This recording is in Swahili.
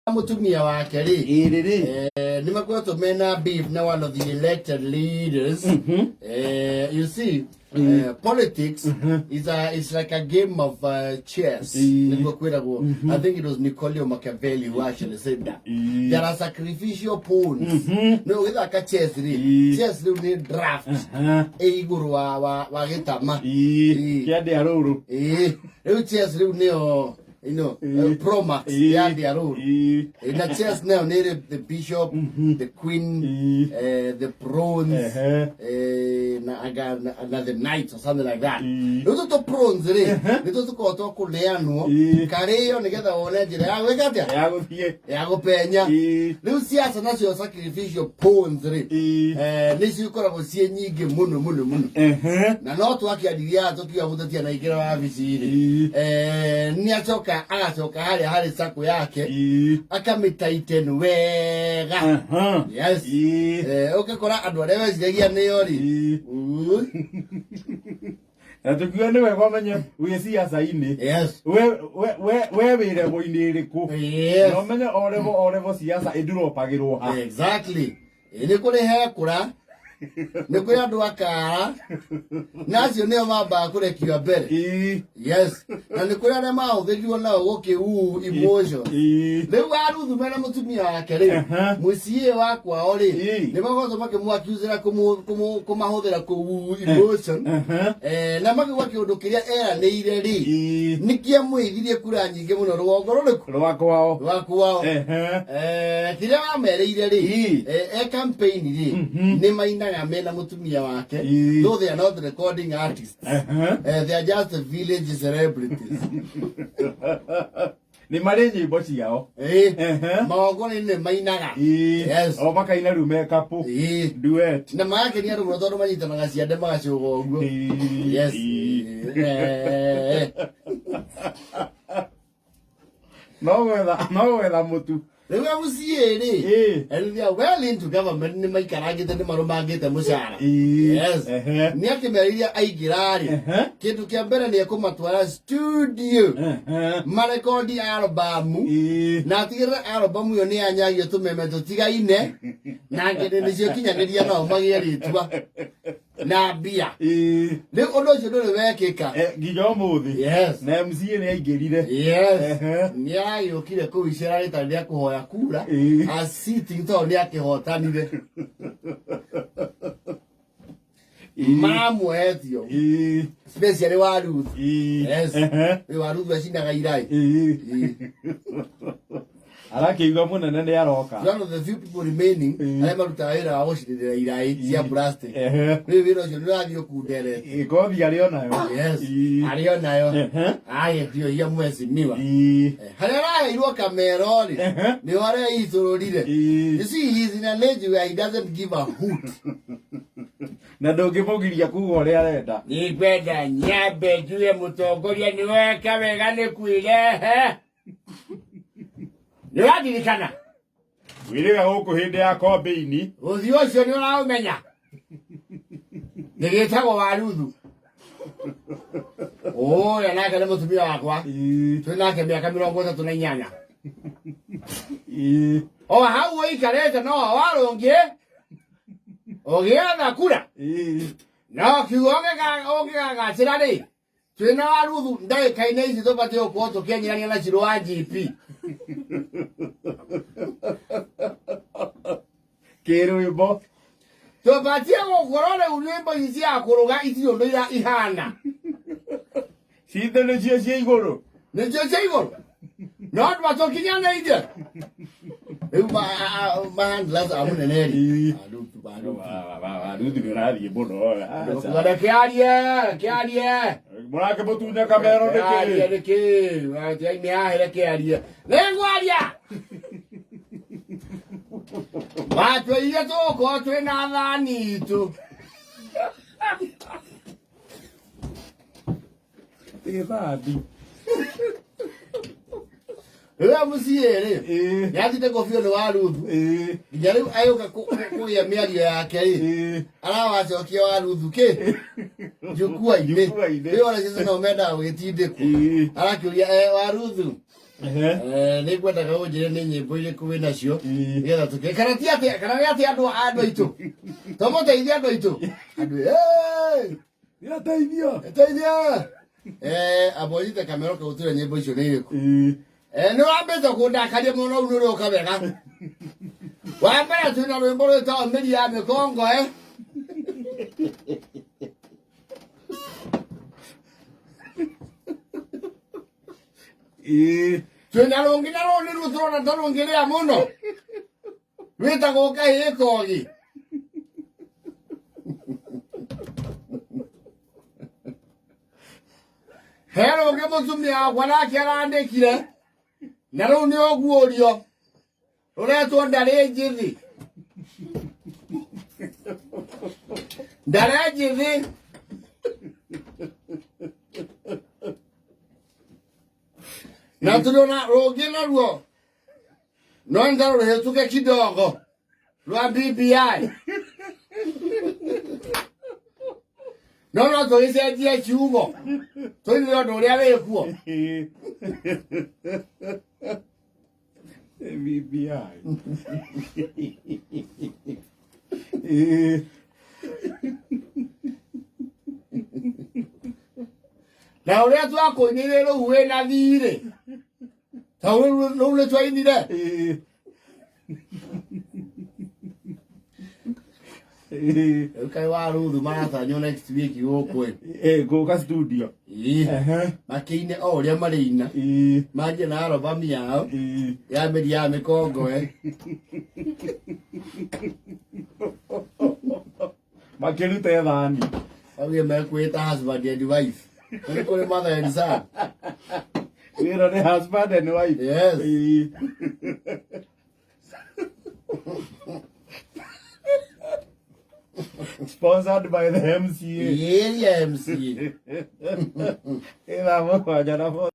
Mutumia wake nimekwenda mena beef na one of the elected leaders. You see, politics is like a game of chess. I think it was Niccolò Machiavelli who actually said that. There are sacrificial pawns. No, with like a chess need draft. Guru wa getama. Chess Promax, the rule. In the chess now, needed the bishop, the queen, the prawns, another knight or something like that. Those are the prawns, they don't go to Coleano, Careo, and get our legend. I will get there. I go penya. Lucia's a national sacrificial pawns. This you could have seen Nigga Munu. Now, not what you had the other Tokyo with the Niatoka. Atoka hali saku yake akamitaiten wega. Yes. Kora adwalewe zigia neyori. Tukiwa niwe kwamenya wisiasa ini. Yes. We wire boinire ku. Yes. No menya orevo siasa iduro ha. Exactly. Ini kule hekura. Nikuya duakara. Nazi oneo maba kule kiwa bere. Yes. Na nikuya na mao vejua na woke emotion. Leo WaRuth mena mutumia wake ri. Musie wakwa ori. Ni magozo make muakuzira kumahothera ku emotion. Na make wake undukiria era leire ri. Nikia mwithirie kura nyinge muno rwongo rwako. Kile wamereire ri. Campaign ri. Ni maina mena mutumia wake. Though they are not recording artists. They are just village celebrities. Ni marenyi bosi yao. Maogoni ni mainaga. Yes. O makaina ru makeup. Duet. Na maake ni aru rodo manyita magasiade magacogo ugo. Yes. No wetha mutu. Lewe musiere. And they are well into government ni maikaragite ni marumangite mushara. Yes. Ni akimeria aigirari. Kintu kia mbere ni kumatwara studio. Marekodi album. Na tigira album yo ni anyagio tumeme tutigaine. Na ngene ni cio kinyangiria no magiritwa. Na bia. Ni ondo cio ndore wekika. Gijo muthi. Yes. Na MCA ni aigirire. Yes. Ni ayo kile kuicera rita ndia kuhoya kura. A sitting to ni akihotanire. Mamu etio. Especially WaRuth. Yes. WaRuth washindaga irai. Arakiuga munene ni aroka. One of the few people remaining, I maruta ira awashirira irai cia plastic. We wiro cio nirathio kundere. Ikothi arionayo. Yes. Arionayo. Ai dio ya mwezi miwa. Harera irwo kamera ri. Ni wale itururire. You see, he's in an age where he doesn't give a hoot. Na ndungimugiria kuga uria arenda. Ni kwenda nyambe juye mutongoria ni weka wega ni kuirehe. Ni wadirikana. Wiriga guku hindi ya kombeini. Uthio ucio ni uraumenya. Nigitagwo WaRuth. Ya nake ni mutumia wakwa. Twinake miaka 38. Hau wikarete no warungie. Ogietha kura. No kiuga cirari. Twina WaRuth ndagikaine ici tubate uko tukenyirania na Shiru wa GP. Kirwimbo. Tubatie gukorore urwimbo ici akuruga ici undu ira ihana. Cithe ni cia iguru. Ni cia iguru. No twatokinyana ije. Bandlas amuneneri. WaRuth ni rathie muno. Ngada kiarie. Murake mutunya kamera niki. Ati ni ahera kiarie. Lengwaria. Watu ile toko twina thani tu. Tivadi. Wewe musiere. Yathite kofio ni WaRuth. Njariu ayoka kuya miario yake. Arawacokia WaRuth ke. Jukua ine. Wewe wala sasa no menda wetinde ku. Arakiuria WaRuth. nä ngwendaga å njä re nä nyä mbo irä kå wä nacio nä getha tå kä kana nä atä andå aitå tomå teithia andå aitå teithia amba nyite kamero kä gå tä re nyä mbo icio nä irä kå nä wambä te kå ndakaria må no u nä å rä å ka wega wambere twä na rwä mbo rwä tao mä ri ya mä kongo twä na rå ngä na rå nä rå tå rona ta rå ngä rä a må no rwä tagwo kahä kogi he rå ngä må tumia wakwa nake arandä kire na rä u nä å guå rio rå retwo ndarä njä thä ndarä njä thä na tuliona rogi naruo no ndaro ruhetuke kidogo rwa BBI no tuicenjie kiugo tuithire undu uria wikuo BBI na uria twakuinire riu wina thiri ta riu ni twainire kai WaRuth maratanywo next week guku guka studio makiine o uria marina manjie na album yao ya mĩri ya mĩkongo makĩruta thani auge mekwĩta husband and wife nĩ kũrĩ mother and son wĩra nĩ husband and wife yes sponsored by the MCA yeah MCA ĩra mũkwanja na